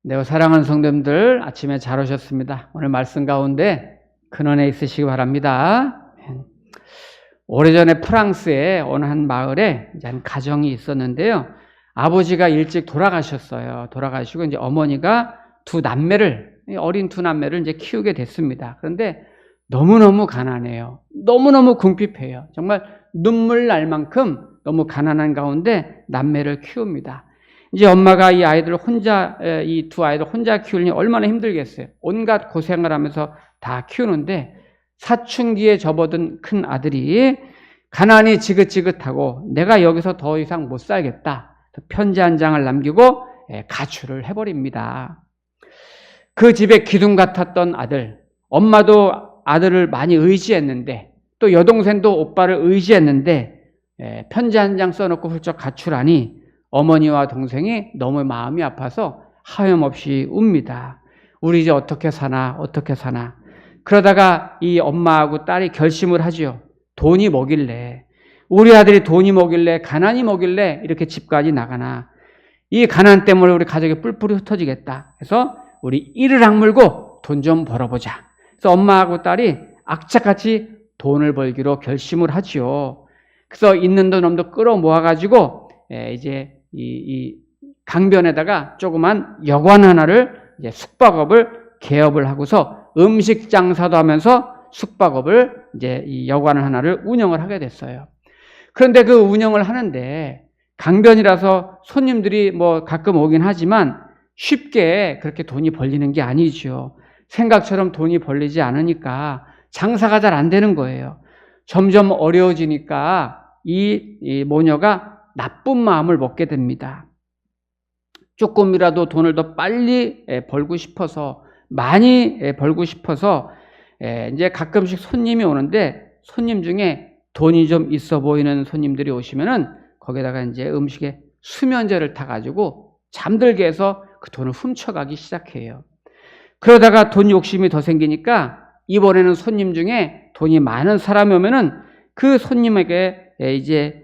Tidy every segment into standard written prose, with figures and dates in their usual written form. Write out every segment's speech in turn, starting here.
네, 사랑하는 성도님들 아침에 잘 오셨습니다. 오늘 말씀 가운데 근원에 있으시기 바랍니다. 오래전에 프랑스의 어느 한 마을에 이제 한 가정이 있었는데요. 아버지가 일찍 돌아가셨어요. 돌아가시고 이제 어머니가 어린 두 남매를 이제 키우게 됐습니다. 그런데 너무너무 가난해요. 너무너무 궁핍해요. 정말 눈물 날 만큼 너무 가난한 가운데 남매를 키웁니다. 이제 엄마가 이 두 아이들 혼자 키우려니 얼마나 힘들겠어요. 온갖 고생을 하면서 다 키우는데 사춘기에 접어든 큰 아들이 가난이 지긋지긋하고 내가 여기서 더 이상 못 살겠다. 편지 한 장을 남기고 가출을 해버립니다. 그 집에 기둥 같았던 아들, 엄마도 아들을 많이 의지했는데 또 여동생도 오빠를 의지했는데 편지 한 장 써놓고 훌쩍 가출하니 어머니와 동생이 너무 마음이 아파서 하염없이 웁니다. 우리 이제 어떻게 사나. 그러다가 이 엄마하고 딸이 결심을 하죠. 돈이 뭐길래, 우리 아들이 돈이 뭐길래, 가난이 뭐길래 이렇게 집까지 나가나. 이 가난 때문에 우리 가족이 뿔뿔이 흩어지겠다. 그래서 우리 이를 악물고 돈 좀 벌어보자. 그래서 엄마하고 딸이 악착같이 돈을 벌기로 결심을 하지요. 그래서 있는 돈 없는 돈 끌어 모아가지고 이제 이 강변에다가 조그만 여관 하나를 이제 숙박업을 개업을 하고서 음식 장사도 하면서 숙박업을 이제 이 여관 하나를 운영을 하게 됐어요. 그런데 그 운영을 하는데 강변이라서 손님들이 뭐 가끔 오긴 하지만 쉽게 그렇게 돈이 벌리는 게 아니죠. 생각처럼 돈이 벌리지 않으니까 장사가 잘 안 되는 거예요. 점점 어려워지니까 이 모녀가 나쁜 마음을 먹게 됩니다. 조금이라도 돈을 더 빨리 벌고 싶어서, 많이 벌고 싶어서 이제 가끔씩 손님이 오는데 손님 중에 돈이 좀 있어 보이는 손님들이 오시면은 거기다가 이제 음식에 수면제를 타가지고 잠들게 해서 그 돈을 훔쳐가기 시작해요. 그러다가 돈 욕심이 더 생기니까 이번에는 손님 중에 돈이 많은 사람이 오면은 그 손님에게 이제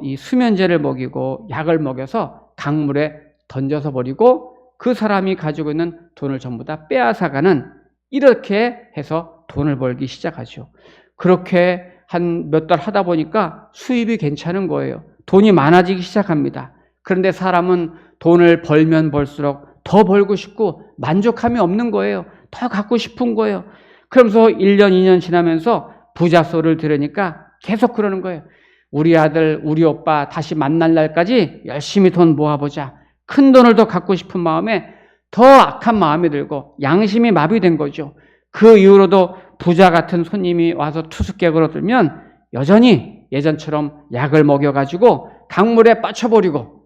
이 수면제를 먹이고 약을 먹여서 강물에 던져서 버리고 그 사람이 가지고 있는 돈을 전부 다 빼앗아가는, 이렇게 해서 돈을 벌기 시작하죠. 그렇게 한 몇 달 하다 보니까 수입이 괜찮은 거예요. 돈이 많아지기 시작합니다. 그런데 사람은 돈을 벌면 벌수록 더 벌고 싶고 만족함이 없는 거예요. 더 갖고 싶은 거예요. 그러면서 1년, 2년 지나면서 부자 소리를 들으니까 계속 그러는 거예요. 우리 아들, 우리 오빠 다시 만날 날까지 열심히 돈 모아보자. 큰 돈을 더 갖고 싶은 마음에 더 악한 마음이 들고 양심이 마비된 거죠. 그 이후로도 부자 같은 손님이 와서 투숙객으로 들면 여전히 예전처럼 약을 먹여가지고 강물에 빠쳐버리고,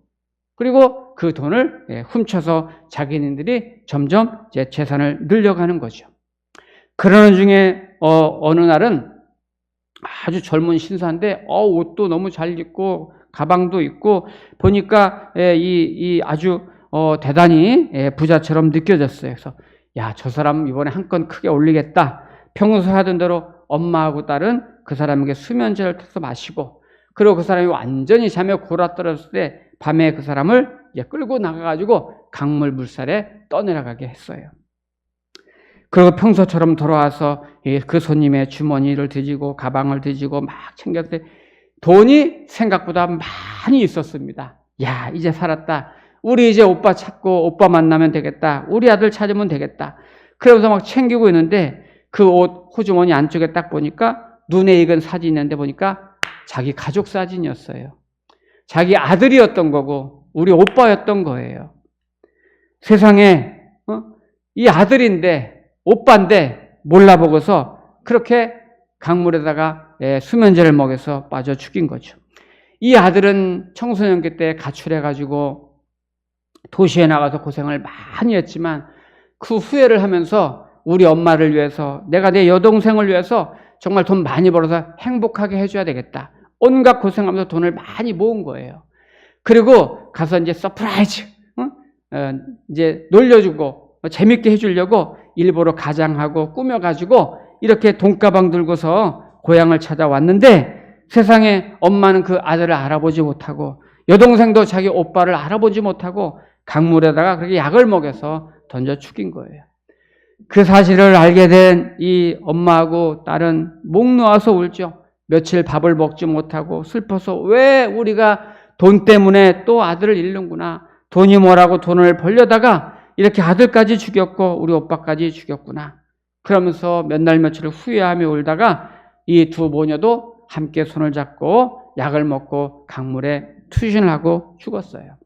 그리고 그 돈을 훔쳐서 자기네들이 점점 제 재산을 늘려가는 거죠. 그러는 중에 어느 날은 아주 젊은 신사인데 옷도 너무 잘 입고 가방도 있고 보니까 이 아주 대단히 부자처럼 느껴졌어요. 그래서 야, 저 사람 이번에 한 건 크게 올리겠다. 평소에 하던 대로 엄마하고 딸은 그 사람에게 수면제를 타서 마시고, 그리고 그 사람이 완전히 잠에 골아떨어졌을 때 밤에 그 사람을 이제 끌고 나가가지고 강물 물살에 떠내려가게 했어요. 그리고 평소처럼 돌아와서 그 손님의 주머니를 뒤지고 가방을 뒤지고 막 챙겼을 때 돈이 생각보다 많이 있었습니다. 야, 이제 살았다. 우리 이제 오빠 찾고 오빠 만나면 되겠다. 우리 아들 찾으면 되겠다. 그러면서 막 챙기고 있는데 그 옷 호주머니 안쪽에 딱 보니까 눈에 익은 사진이 있는데 보니까 자기 가족 사진이었어요. 자기 아들이었던 거고 우리 오빠였던 거예요. 세상에 이 아들인데 오빠인데 몰라보고서 그렇게 강물에다가 수면제를 먹여서 빠져 죽인 거죠. 이 아들은 청소년기 때 가출해가지고 도시에 나가서 고생을 많이 했지만 그 후회를 하면서 우리 엄마를 위해서, 내가 내 여동생을 위해서 정말 돈 많이 벌어서 행복하게 해줘야 되겠다. 온갖 고생하면서 돈을 많이 모은 거예요. 그리고 가서 이제 서프라이즈, 이제 놀려주고 재밌게 해주려고 일부러 가장하고 꾸며가지고 이렇게 돈가방 들고서 고향을 찾아왔는데 세상에 엄마는 그 아들을 알아보지 못하고 여동생도 자기 오빠를 알아보지 못하고 강물에다가 그렇게 약을 먹여서 던져 죽인 거예요. 그 사실을 알게 된 이 엄마하고 딸은 목 놓아서 울죠. 며칠 밥을 먹지 못하고 슬퍼서 왜 우리가 돈 때문에 또 아들을 잃는구나. 돈이 뭐라고 돈을 벌려다가 이렇게 아들까지 죽였고 우리 오빠까지 죽였구나. 그러면서 몇 날 며칠을 후회하며 울다가 이 두 모녀도 함께 손을 잡고 약을 먹고 강물에 투신을 하고 죽었어요.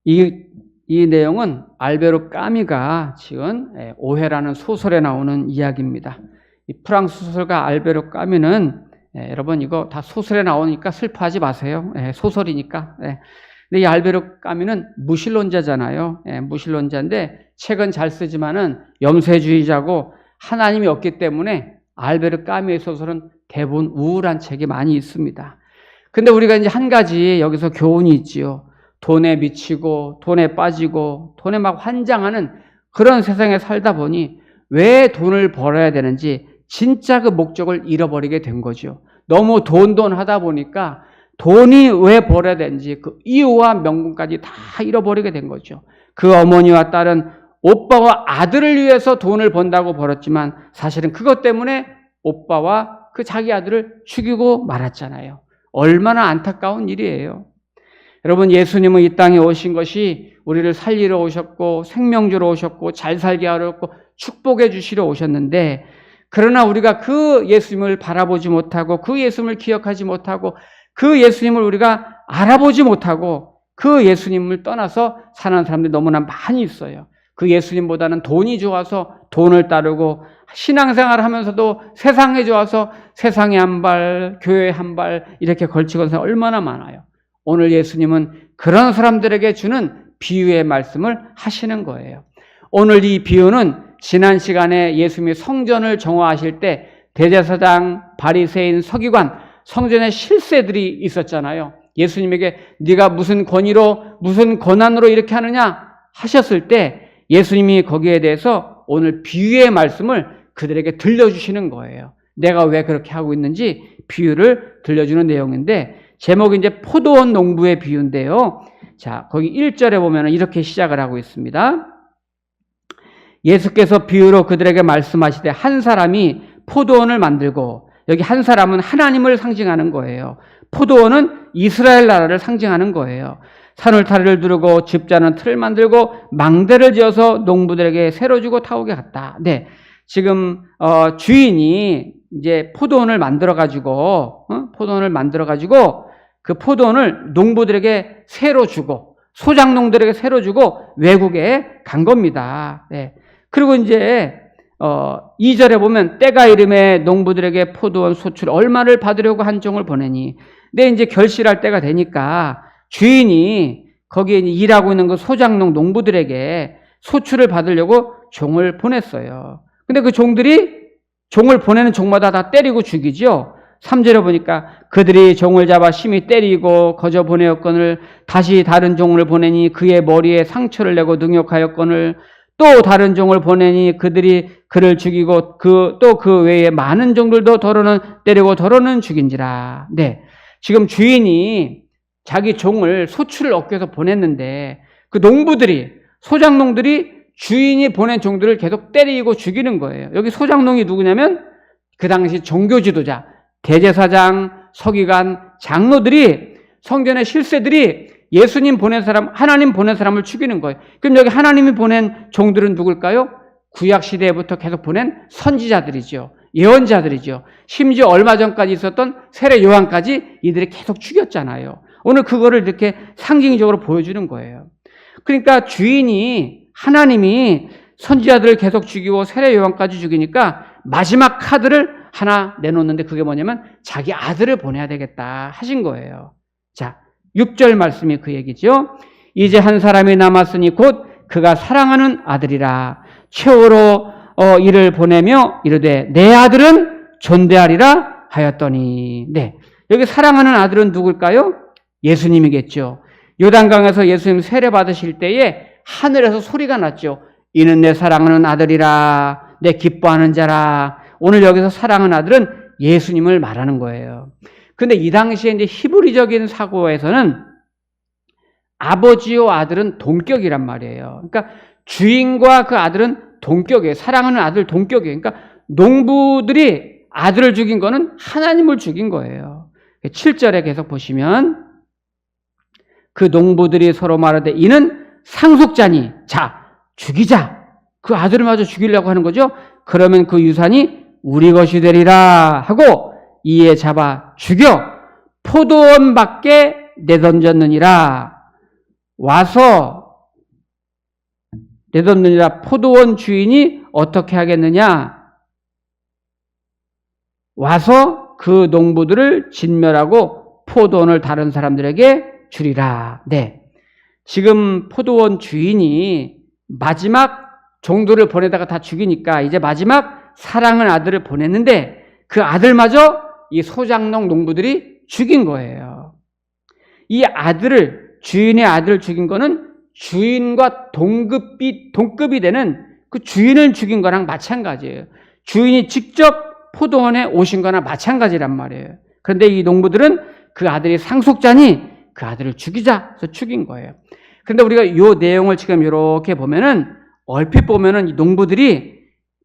이 내용은 알베르 까미가 지은 오해라는 소설에 나오는 이야기입니다. 이 프랑스 소설가 알베르 까미는 여러분 이거 다 소설에 나오니까 슬퍼하지 마세요. 소설이니까. 근데 이 알베르 까미는 무신론자잖아요. 무신론자인데 책은 잘 쓰지만은 염세주의자고 하나님이 없기 때문에 알베르 까미의 소설은 대부분 우울한 책이 많이 있습니다. 근데 우리가 이제 한 가지 여기서 교훈이 있지요. 돈에 미치고 돈에 빠지고 돈에 막 환장하는 그런 세상에 살다 보니 왜 돈을 벌어야 되는지 진짜 그 목적을 잃어버리게 된 거죠. 너무 돈 하다 보니까 돈이 왜 벌어야 되는지 그 이유와 명분까지 다 잃어버리게 된 거죠. 그 어머니와 딸은 오빠와 아들을 위해서 돈을 번다고 벌었지만 사실은 그것 때문에 오빠와 그 자기 아들을 죽이고 말았잖아요. 얼마나 안타까운 일이에요. 여러분, 예수님은 이 땅에 오신 것이 우리를 살리러 오셨고 생명 주러 오셨고 잘 살게 하려 오셨고 축복해 주시러 오셨는데, 그러나 우리가 그 예수님을 바라보지 못하고 그 예수님을 기억하지 못하고 그 예수님을 우리가 알아보지 못하고 그 예수님을 떠나서 사는 사람들이 너무나 많이 있어요. 그 예수님보다는 돈이 좋아서 돈을 따르고 신앙생활을 하면서도 세상에 좋아서 세상에 한 발, 교회에 한 발 이렇게 걸치고 있는 사람이 얼마나 많아요. 오늘 예수님은 그런 사람들에게 주는 비유의 말씀을 하시는 거예요. 오늘 이 비유는 지난 시간에 예수님이 성전을 정화하실 때 대제사장, 바리새인, 서기관, 성전의 실세들이 있었잖아요. 예수님에게 네가 무슨 권위로 무슨 권한으로 이렇게 하느냐 하셨을 때 예수님이 거기에 대해서 오늘 비유의 말씀을 그들에게 들려주시는 거예요. 내가 왜 그렇게 하고 있는지 비유를 들려주는 내용인데, 제목이 이제 포도원 농부의 비유인데요. 자, 거기 1절에 보면 이렇게 시작을 하고 있습니다. 예수께서 비유로 그들에게 말씀하시되 한 사람이 포도원을 만들고, 여기 한 사람은 하나님을 상징하는 거예요. 포도원은 이스라엘 나라를 상징하는 거예요. 산울타리를 두르고 집자는 틀을 만들고 망대를 지어서 농부들에게 새로 주고 타오게 갔다. 네, 지금 주인이 이제 포도원을 만들어 가지고 그 포도원을 농부들에게 새로 주고 소작농들에게 새로 주고 외국에 간 겁니다. 네. 그리고 이제 2절에 보면 때가 이름에 농부들에게 포도원 소출 얼마를 받으려고 한 종을 보내니, 근데 이제 결실할 때가 되니까 주인이 거기에 일하고 있는 그 소작농 농부들에게 소출을 받으려고 종을 보냈어요. 근데 그 종을 보내는 종마다 다 때리고 죽이죠. 3절에 보니까 그들이 종을 잡아 심히 때리고 거저 보내었거늘 다시 다른 종을 보내니 그의 머리에 상처를 내고 능욕하였거늘 또 다른 종을 보내니 그들이 그를 죽이고 또 그 외에 많은 종들도 더러는 때리고 더러는 죽인지라. 네, 지금 주인이 자기 종을 소출을 얻기 위해서 보냈는데 그 농부들이, 소작농들이 주인이 보낸 종들을 계속 때리고 죽이는 거예요. 여기 소작농이 누구냐면 그 당시 종교 지도자, 대제사장, 서기관, 장로들이, 성전의 실세들이 예수님 보낸 사람, 하나님 보낸 사람을 죽이는 거예요. 그럼 여기 하나님이 보낸 종들은 누굴까요? 구약 시대부터 계속 보낸 선지자들이죠. 예언자들이죠. 심지어 얼마 전까지 있었던 세례 요한까지 이들이 계속 죽였잖아요. 오늘 그거를 이렇게 상징적으로 보여주는 거예요. 그러니까 주인이, 하나님이 선지자들을 계속 죽이고 세례 요한까지 죽이니까 마지막 카드를 하나 내놓는데 그게 뭐냐면 자기 아들을 보내야 되겠다 하신 거예요. 자, 6절 말씀이 그 얘기죠. 이제 한 사람이 남았으니 곧 그가 사랑하는 아들이라. 최후로 이를 보내며 이르되 내 아들은 존대하리라 하였더니. 네, 여기 사랑하는 아들은 누굴까요? 예수님이겠죠. 요단강에서 예수님 세례 받으실 때에 하늘에서 소리가 났죠. 이는 내 사랑하는 아들이라, 내 기뻐하는 자라. 오늘 여기서 사랑하는 아들은 예수님을 말하는 거예요. 근데 이 당시에 이제 히브리적인 사고에서는 아버지와 아들은 동격이란 말이에요. 그러니까 주인과 그 아들은 동격이에요. 사랑하는 아들 동격이에요. 그러니까 농부들이 아들을 죽인 거는 하나님을 죽인 거예요. 7절에 계속 보시면 그 농부들이 서로 말하되 이는 상속자니 자 죽이자. 그 아들을 마저 죽이려고 하는 거죠. 그러면 그 유산이 우리 것이 되리라 하고 이에 잡아 죽여 포도원 밖에 내던졌느니라. 와서 내던느니라. 포도원 주인이 어떻게 하겠느냐? 와서 그 농부들을 진멸하고 포도원을 다른 사람들에게 주리라. 네. 지금 포도원 주인이 마지막 종들을 보내다가 다 죽이니까 이제 마지막 사랑하는 아들을 보냈는데 그 아들마저 이 소작농 농부들이 죽인 거예요. 이 아들을, 주인의 아들을 죽인 거는 주인과 동급이 되는 그 주인을 죽인 거랑 마찬가지예요. 주인이 직접 포도원에 오신 거나 마찬가지란 말이에요. 그런데 이 농부들은 그 아들이 상속자니 그 아들을 죽이자 해서 죽인 거예요. 그런데 우리가 이 내용을 지금 이렇게 보면은 얼핏 보면은 이 농부들이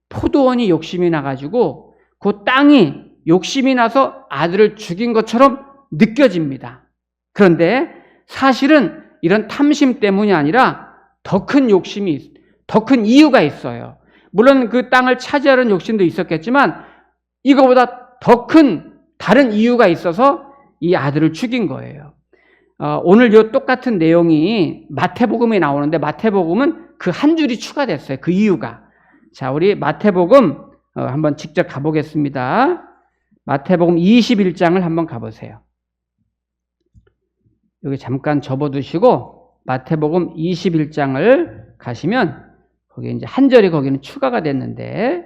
포도원이 욕심이 나가지고 그 땅이 욕심이 나서 아들을 죽인 것처럼 느껴집니다. 그런데 사실은 이런 탐심 때문이 아니라 더 큰 욕심이, 더 큰 이유가 있어요. 물론 그 땅을 차지하려는 욕심도 있었겠지만 이거보다 더 큰 다른 이유가 있어서 이 아들을 죽인 거예요. 오늘 이 똑같은 내용이 마태복음에 나오는데 마태복음은 그 한 줄이 추가됐어요. 그 이유가. 자, 우리 마태복음 한번 직접 가보겠습니다. 마태복음 21장을 한번 가보세요. 여기 잠깐 접어두시고 마태복음 21장을 가시면 거기 이제 한 절이 거기는 추가가 됐는데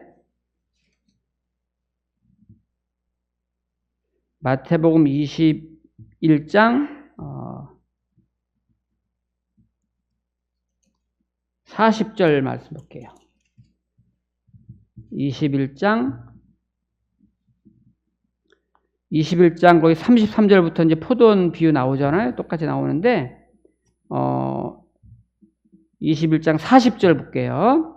마태복음 21장 40절 말씀 볼게요. 21장 거기 33절부터 이제 포도원 비유 나오잖아요. 똑같이 나오는데 21장 40절 볼게요.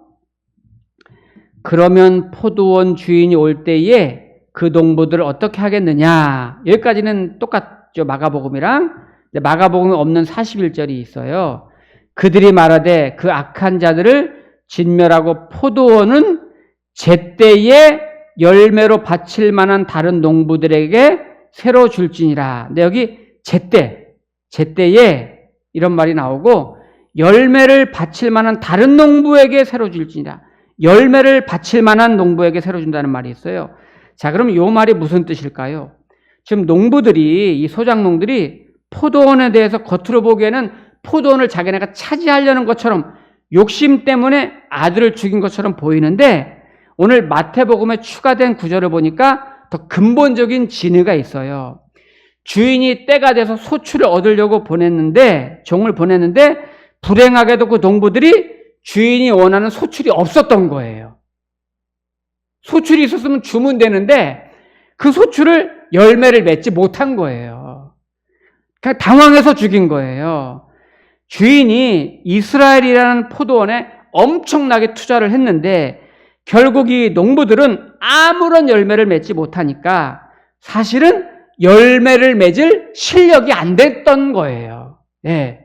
그러면 포도원 주인이 올 때에 그 농부들을 어떻게 하겠느냐. 여기까지는 똑같죠. 마가복음이랑. 마가복음에 없는 41절이 있어요. 그들이 말하되 그 악한 자들을 진멸하고 포도원은 제때에 열매로 바칠 만한 다른 농부들에게 새로 줄지니라. 근데 여기 제때에 이런 말이 나오고 열매를 바칠 만한 다른 농부에게 새로 줄지니라. 열매를 바칠 만한 농부에게 새로 준다는 말이 있어요. 자, 그럼 이 말이 무슨 뜻일까요? 지금 농부들이, 이 소작농들이 포도원에 대해서 겉으로 보기에는 포도원을 자기네가 차지하려는 것처럼 욕심 때문에 아들을 죽인 것처럼 보이는데 오늘 마태복음에 추가된 구절을 보니까 더 근본적인 진의가 있어요. 주인이 때가 돼서 소출을 얻으려고 종을 보냈는데 불행하게도 그 농부들이 주인이 원하는 소출이 없었던 거예요. 소출이 있었으면 주면 되는데 그 소출을 열매를 맺지 못한 거예요. 그냥 당황해서 죽인 거예요. 주인이 이스라엘이라는 포도원에 엄청나게 투자를 했는데 결국 이 농부들은 아무런 열매를 맺지 못하니까 사실은 열매를 맺을 실력이 안 됐던 거예요. 네.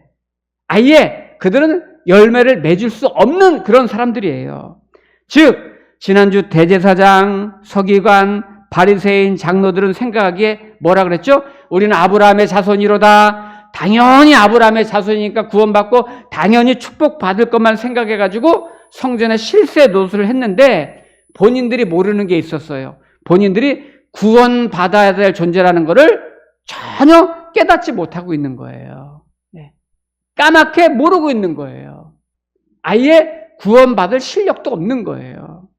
아예 그들은 열매를 맺을 수 없는 그런 사람들이에요. 즉 지난주 대제사장, 서기관, 바리새인, 장로들은 생각하기에 뭐라 그랬죠? 우리는 아브라함의 자손이로다. 당연히 아브라함의 자손이니까 구원받고 당연히 축복받을 것만 생각해가지고 성전에 실세 노수를 했는데 본인들이 모르는 게 있었어요. 본인들이 구원받아야 될 존재라는 것을 전혀 깨닫지 못하고 있는 거예요. 네. 까맣게 모르고 있는 거예요. 아예 구원받을 실력도 없는 거예요.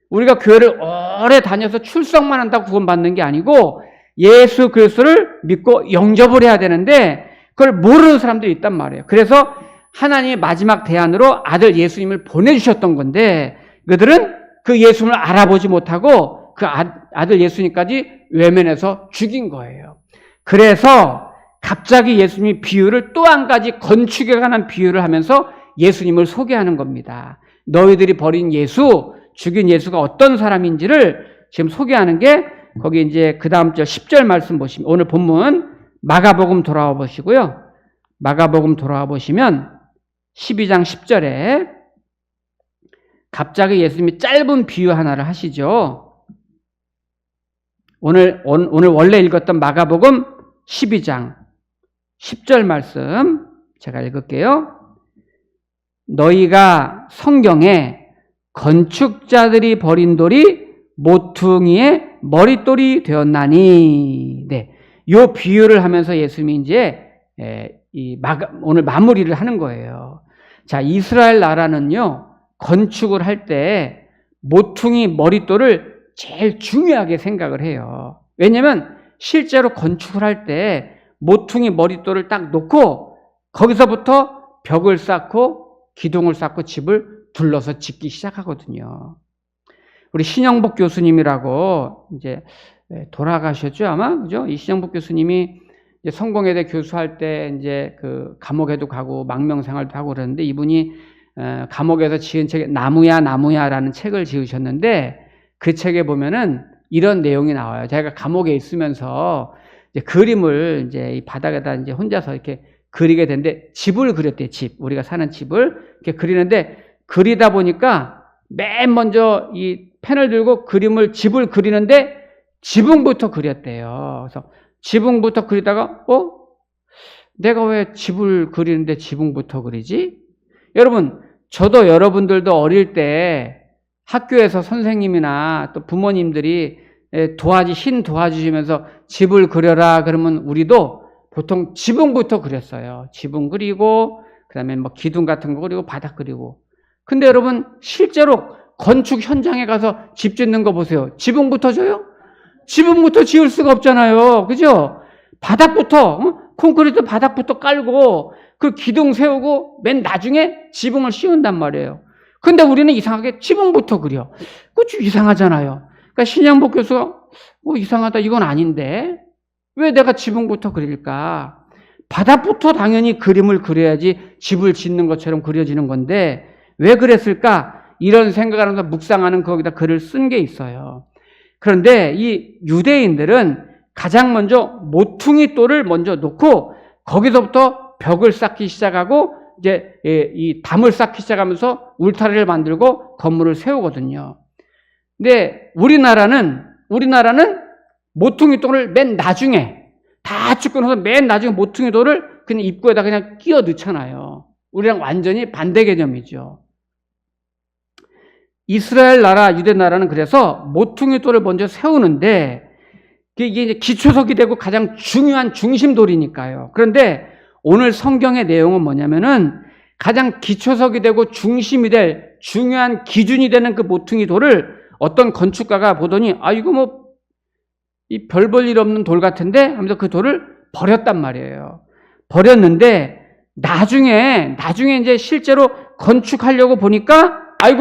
우리가 교회를 오래 다녀서 출석만 한다고 구원받는 게 아니고 예수 그리스도를 믿고 영접을 해야 되는데 그걸 모르는 사람들이 있단 말이에요. 그래서 하나님의 마지막 대안으로 아들 예수님을 보내주셨던 건데 그들은 그 예수님을 알아보지 못하고 그 아들 예수님까지 외면해서 죽인 거예요. 그래서 갑자기 예수님이 비유를 또 한 가지 건축에 관한 비유를 하면서 예수님을 소개하는 겁니다. 너희들이 버린 예수, 죽인 예수가 어떤 사람인지를 지금 소개하는 게 거기 이제 그 다음 절 10절 말씀 보시면 오늘 본문 마가복음 돌아와 보시고요. 마가복음 돌아와 보시면 12장 10절에 갑자기 예수님이 짧은 비유 하나를 하시죠. 오늘 원래 읽었던 마가복음 12장 10절 말씀 제가 읽을게요. 너희가 성경에 건축자들이 버린 돌이 모퉁이의 머릿돌이 되었나니. 네. 요 비유를 하면서 예수님이 이제 오늘 마무리를 하는 거예요. 자, 이스라엘 나라는요, 건축을 할 때 모퉁이 머릿돌을 제일 중요하게 생각을 해요. 왜냐면 실제로 건축을 할 때 모퉁이 머릿돌을 딱 놓고 거기서부터 벽을 쌓고 기둥을 쌓고 집을 둘러서 짓기 시작하거든요. 우리 신영복 교수님이라고 이제 돌아가셨죠, 아마? 그죠? 이 신영복 교수님이 이제 성공회대 교수할 때 이제 그 감옥에도 가고 망명 생활도 하고 그러는데 이분이 감옥에서 지은 책 나무야라는 책을 지으셨는데 그 책에 보면은 이런 내용이 나와요. 제가 감옥에 있으면서 이제 그림을 이제 이 바닥에다 이제 혼자서 이렇게 그리게 되는데 집을 그렸대요. 집. 우리가 사는 집을 이렇게 그리는데 그리다 보니까 맨 먼저 이 펜을 들고 집을 그리는데 지붕부터 그렸대요. 그래서 지붕부터 그리다가 내가 왜 집을 그리는데 지붕부터 그리지? 여러분, 저도 여러분들도 어릴 때 학교에서 선생님이나 또 부모님들이 도와주시면서 집을 그려라 그러면 우리도 보통 지붕부터 그렸어요. 지붕 그리고 그다음에 뭐 기둥 같은 거 그리고 바닥 그리고. 근데 여러분 실제로 건축 현장에 가서 집 짓는 거 보세요. 지붕부터 져요? 지붕부터 지을 수가 없잖아요. 그죠? 바닥부터 콘크리트 바닥부터 깔고 그 기둥 세우고 맨 나중에 지붕을 씌운단 말이에요. 근데 우리는 이상하게 지붕부터 그려. 그거 좀 이상하잖아요. 그러니까 신영복 교수가 이상하다 이건 아닌데 왜 내가 지붕부터 그릴까? 바닥부터 당연히 그림을 그려야지 집을 짓는 것처럼 그려지는 건데 왜 그랬을까? 이런 생각을 하면서 묵상하는 거기다 글을 쓴 게 있어요. 그런데 이 유대인들은 가장 먼저 모퉁이 돌을 먼저 놓고 거기서부터 벽을 쌓기 시작하고 이제 이 담을 쌓기 시작하면서 울타리를 만들고 건물을 세우거든요. 근데 우리나라는 모퉁이 돌을 맨 나중에 다 짓고 나서 맨 나중에 모퉁이 돌을 그냥 입구에다 그냥 끼워 넣잖아요. 우리랑 완전히 반대 개념이죠. 이스라엘 나라, 유대 나라는 그래서 모퉁이 돌을 먼저 세우는데 이게 이제 기초석이 되고 가장 중요한 중심돌이니까요. 그런데 오늘 성경의 내용은 뭐냐면은 가장 기초석이 되고 중심이 될 중요한 기준이 되는 그 모퉁이 돌을 어떤 건축가가 보더니 이거 이 별 볼 일 없는 돌 같은데 하면서 그 돌을 버렸단 말이에요. 버렸는데 나중에 이제 실제로 건축하려고 보니까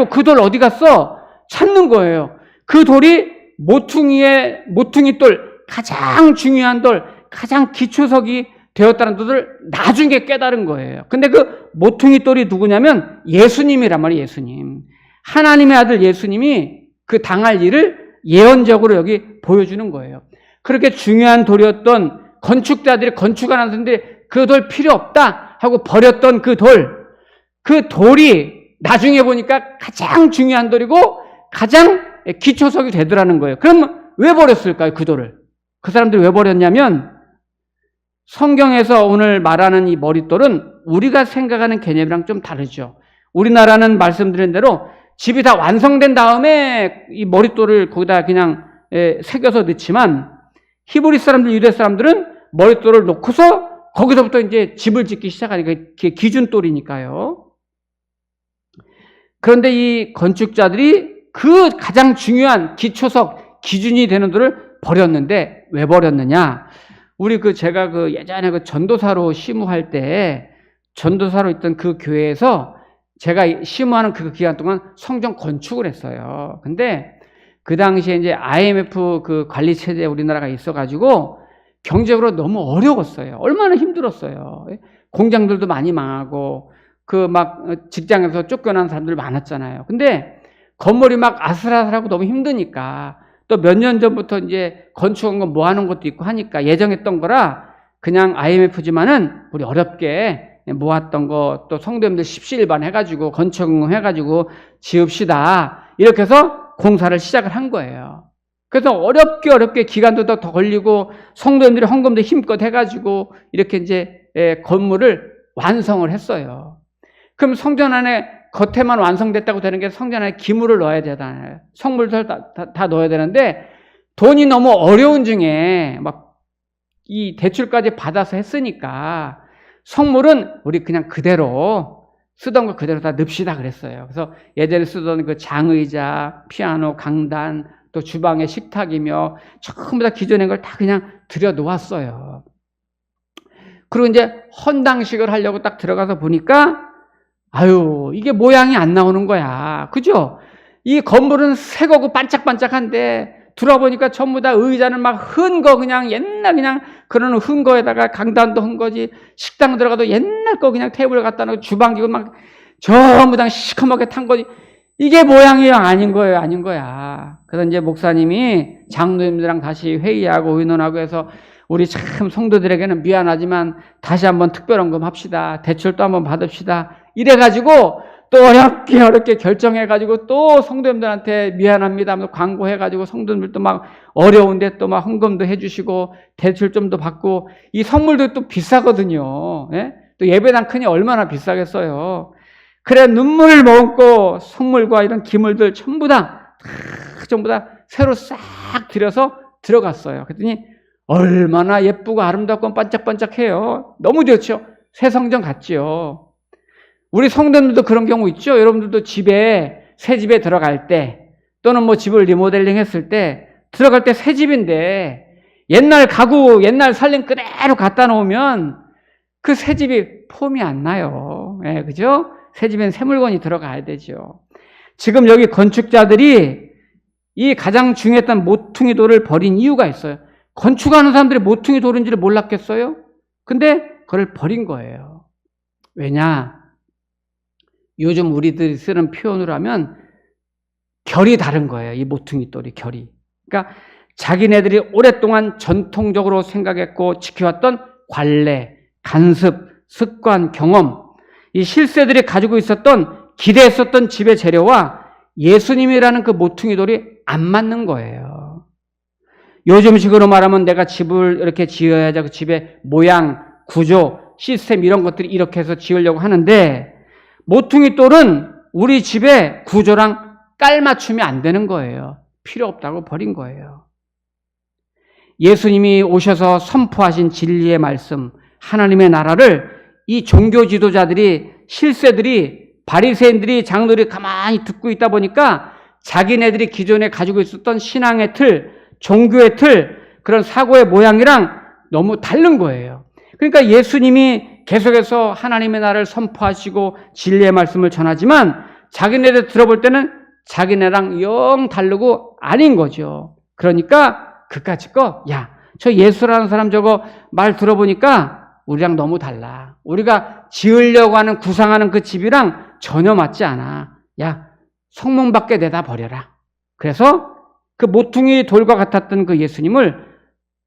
그 돌 어디 갔어? 찾는 거예요. 그 돌이 모퉁이 돌, 가장 중요한 돌, 가장 기초석이 되었다는 것을 나중에 깨달은 거예요. 근데 그 모퉁이 돌이 누구냐면 예수님이란 말이에요. 예수님. 하나님의 아들 예수님이 그 당할 일을 예언적으로 여기 보여주는 거예요. 그렇게 중요한 돌이었던 건축자들이 건축하는데 그 돌 필요 없다 하고 버렸던 그 돌이 나중에 보니까 가장 중요한 돌이고 가장 기초석이 되더라는 거예요. 그럼 왜 버렸을까요? 그 돌을. 그 사람들이 왜 버렸냐면 성경에서 오늘 말하는 이 머릿돌은 우리가 생각하는 개념이랑 좀 다르죠. 우리나라는 말씀드린 대로 집이 다 완성된 다음에 이 머릿돌을 거기다 그냥 새겨서 넣지만 히브리 사람들, 유대 사람들은 머릿돌을 놓고서 거기서부터 이제 집을 짓기 시작하니까 그게 기준돌이니까요. 그런데 이 건축자들이 그 가장 중요한 기초석, 기준이 되는 돌을 버렸는데 왜 버렸느냐? 우리 제가 예전에 전도사로 심우할 때 전도사로 있던 그 교회에서 제가 심우하는 그 기간 동안 성전 건축을 했어요. 근데 그 당시에 이제 IMF 그 관리 체제에 우리나라가 있어가지고 경제적으로 너무 어려웠어요. 얼마나 힘들었어요. 공장들도 많이 망하고 그 막 직장에서 쫓겨난 사람들 많았잖아요. 근데 건물이 막 아슬아슬하고 너무 힘드니까 또 몇 년 전부터 이제 건축한 거 뭐 하는 것도 있고 하니까 예정했던 거라 그냥 IMF지만은 우리 어렵게 모았던 거 또 성도님들 십시일반 해가지고 건축 해가지고 지읍시다. 이렇게 해서 공사를 시작을 한 거예요. 그래서 어렵게 기간도 더 걸리고 성도님들이 헌금도 힘껏 해가지고 이렇게 이제 건물을 완성을 했어요. 그럼 성전 안에 겉에만 완성됐다고 되는 게 성전 안에 기물을 넣어야 되잖아요. 성물들 다 넣어야 되는데 돈이 너무 어려운 중에 막 이 대출까지 받아서 했으니까 성물은 우리 그냥 그대로 쓰던 거 그대로 다 넣읍시다 그랬어요. 그래서 예전에 쓰던 그 장의자, 피아노, 강단, 또 주방의 식탁이며 전부 다 기존의 걸 다 그냥 들여 놓았어요. 그리고 이제 헌당식을 하려고 딱 들어가서 보니까 아유, 이게 모양이 안 나오는 거야. 그죠? 이 건물은 새 거고 반짝반짝한데 들어보니까 전부 다 의자는 막 흔 거 그냥 옛날 그냥 그런 흔 거에다가 강단도 흔 거지, 식당 들어가도 옛날 거 그냥 테이블 갖다 놓고 주방기구 막 전부 다 시커멓게 탄 거지. 이게 모양이 아닌 거예요. 아닌 거야. 그래서 이제 목사님이 장로님들랑 다시 회의하고 의논하고 해서 우리 참 성도들에게는 미안하지만 다시 한번 특별헌금 합시다. 대출도 한번 받읍시다. 이래가지고 또 어렵게 결정해가지고 또 성도님들한테 미안합니다 하면서 광고해가지고 성도님들도 막 어려운데 또 막 헌금도 해주시고 대출 좀 더 받고 이 선물도 또 비싸거든요. 예? 또 예배당 크니 얼마나 비싸겠어요. 그래 눈물을 머금고 선물과 이런 기물들 전부 다 새로 싹 들여서 들어갔어요. 그랬더니 얼마나 예쁘고 아름답고 반짝반짝해요. 너무 좋죠. 새 성전 같지요. 우리 성도님들도 그런 경우 있죠. 여러분들도 새 집에 들어갈 때 또는 뭐 집을 리모델링 했을 때 들어갈 때 새 집인데 옛날 가구, 옛날 살림 그대로 갖다 놓으면 그 새 집이 폼이 안 나요. 예, 그죠? 새 집엔 새 물건이 들어가야 되죠. 지금 여기 건축자들이 이 가장 중요했던 모퉁이 돌을 버린 이유가 있어요. 건축하는 사람들이 모퉁이 돌인지를 몰랐겠어요? 근데 그걸 버린 거예요. 왜냐? 요즘 우리들이 쓰는 표현으로 하면 결이 다른 거예요. 이 모퉁이 돌이 결이. 그러니까 자기네들이 오랫동안 전통적으로 생각했고 지켜왔던 관례, 간습, 습관, 경험, 이 실세들이 가지고 있었던 기대했었던 집의 재료와 예수님이라는 그 모퉁이 돌이 안 맞는 거예요. 요즘식으로 말하면 내가 집을 이렇게 지어야 그 집의 모양, 구조, 시스템 이런 것들이 이렇게 해서 지으려고 하는데 모퉁이 돌은 우리 집의 구조랑 깔맞춤이 안 되는 거예요. 필요 없다고 버린 거예요. 예수님이 오셔서 선포하신 진리의 말씀, 하나님의 나라를 이 종교 지도자들이, 실세들이, 바리새인들이, 장로들이 가만히 듣고 있다 보니까 자기네들이 기존에 가지고 있었던 신앙의 틀, 종교의 틀, 그런 사고의 모양이랑 너무 다른 거예요. 그러니까 예수님이 계속해서 하나님의 나라를 선포하시고 진리의 말씀을 전하지만 자기네들 들어볼 때는 자기네랑 영 다르고 아닌 거죠. 그러니까 그까짓 거, 야, 저 예수라는 사람 저거 말 들어보니까 우리랑 너무 달라. 우리가 지으려고 하는 구상하는 그 집이랑 전혀 맞지 않아. 야, 성문 밖에 내다 버려라. 그래서 그 모퉁이 돌과 같았던 그 예수님을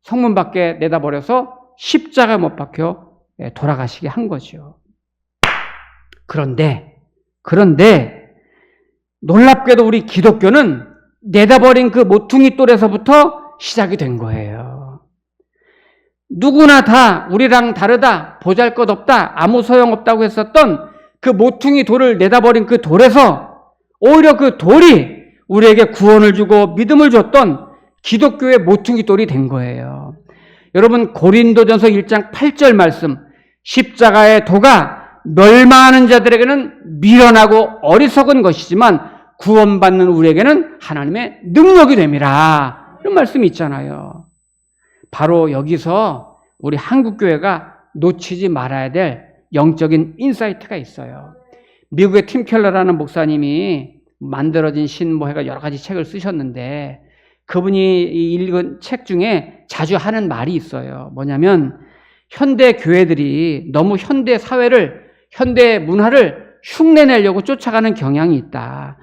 성문 밖에 내다 버려서 십자가 못 박혀 돌아가시게 한 거죠. 그런데 놀랍게도 우리 기독교는 내다버린 그 모퉁이 돌에서부터 시작이 된 거예요. 누구나 다 우리랑 다르다, 보잘것없다, 아무 소용없다고 했었던 그 모퉁이 돌을 내다버린 그 돌에서 오히려 그 돌이 우리에게 구원을 주고 믿음을 줬던 기독교의 모퉁이 돌이 된 거예요. 여러분 고린도전서 1장 8절 말씀, 십자가의 도가 멸망하는 자들에게는 미련하고 어리석은 것이지만 구원받는 우리에게는 하나님의 능력이 됨이라, 이런 말씀이 있잖아요. 바로 여기서 우리 한국교회가 놓치지 말아야 될 영적인 인사이트가 있어요. 미국의 팀 켈러라는 목사님이 만들어진 신모회가 여러 가지 책을 쓰셨는데 그분이 읽은 책 중에 자주 하는 말이 있어요. 뭐냐면 현대 교회들이 너무 현대 사회를, 현대 문화를 흉내내려고 쫓아가는 경향이 있다.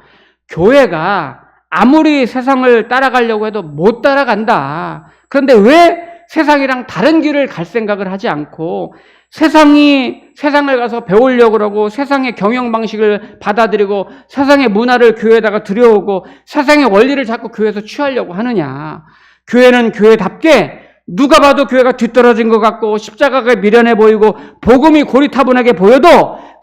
교회가 아무리 세상을 따라가려고 해도 못 따라간다. 그런데 왜 세상이랑 다른 길을 갈 생각을 하지 않고 세상을 가서 배우려고 그러고 세상의 경영 방식을 받아들이고 세상의 문화를 교회에다가 들여오고 세상의 원리를 자꾸 교회에서 취하려고 하느냐. 교회는 교회답게 누가 봐도 교회가 뒤떨어진 것 같고 십자가가 미련해 보이고 복음이 고리타분하게 보여도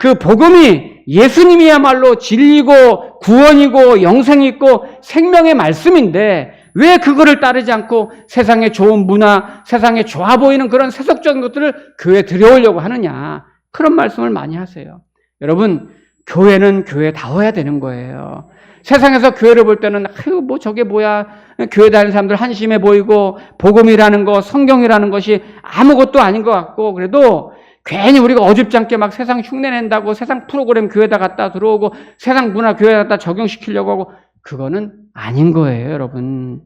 그 복음이 예수님이야말로 진리고 구원이고 영생이 있고 생명의 말씀인데 왜 그거를 따르지 않고 세상의 좋은 문화, 세상에 좋아 보이는 그런 세속적인 것들을 교회에 들여오려고 하느냐. 그런 말씀을 많이 하세요. 여러분, 교회는 교회다워야 되는 거예요. 세상에서 교회를 볼 때는 아유 뭐 저게 뭐야. 교회 다니는 사람들 한심해 보이고 복음이라는 거, 성경이라는 것이 아무것도 아닌 것 같고 그래도 괜히 우리가 어줍지 않게 막 세상 흉내낸다고 세상 프로그램 교회에다 갖다 들어오고 세상 문화 교회에다 갖다 적용시키려고 하고 그거는 아닌 거예요, 여러분.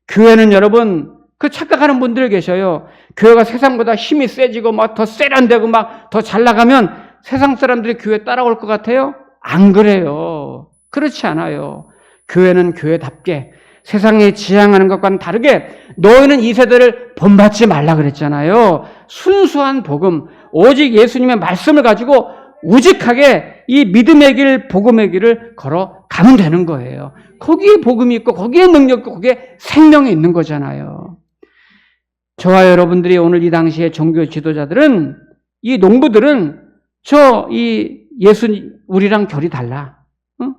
교회는 여러분, 그 착각하는 분들 계셔요. 교회가 세상보다 힘이 세지고 막 더 세련되고 막 더 잘 나가면 세상 사람들이 교회 따라올 것 같아요? 안 그래요. 그렇지 않아요. 교회는 교회답게 세상에 지향하는 것과는 다르게 너희는 이 세대를 본받지 말라 그랬잖아요. 순수한 복음, 오직 예수님의 말씀을 가지고 우직하게 이 믿음의 길, 복음의 길을 걸어가면 되는 거예요. 거기에 복음이 있고 거기에 능력이 있고 거기에 생명이 있는 거잖아요. 저와 여러분들이 오늘 이 당시에 종교 지도자들은 이 농부들은 우리랑 결이 달라.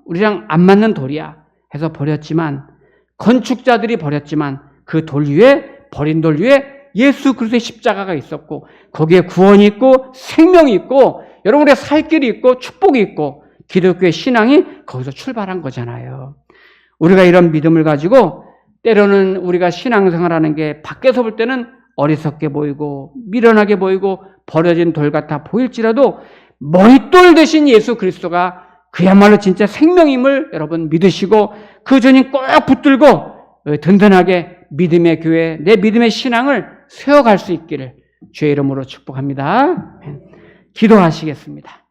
우리랑 안 맞는 돌이야 해서 버렸지만 건축자들이 버렸지만 그 돌 위에 버린 돌 위에 예수 그리스도의 십자가가 있었고 거기에 구원이 있고 생명이 있고 여러분의 살 길이 있고 축복이 있고 기독교의 신앙이 거기서 출발한 거잖아요. 우리가 이런 믿음을 가지고 때로는 우리가 신앙생활하는 게 밖에서 볼 때는 어리석게 보이고 미련하게 보이고 버려진 돌 같아 보일지라도 머릿돌 대신 예수 그리스도가 그야말로 진짜 생명임을 여러분 믿으시고 그 주님 꼭 붙들고 든든하게 믿음의 교회, 내 믿음의 신앙을 세워갈 수 있기를 주의 이름으로 축복합니다. 기도하시겠습니다.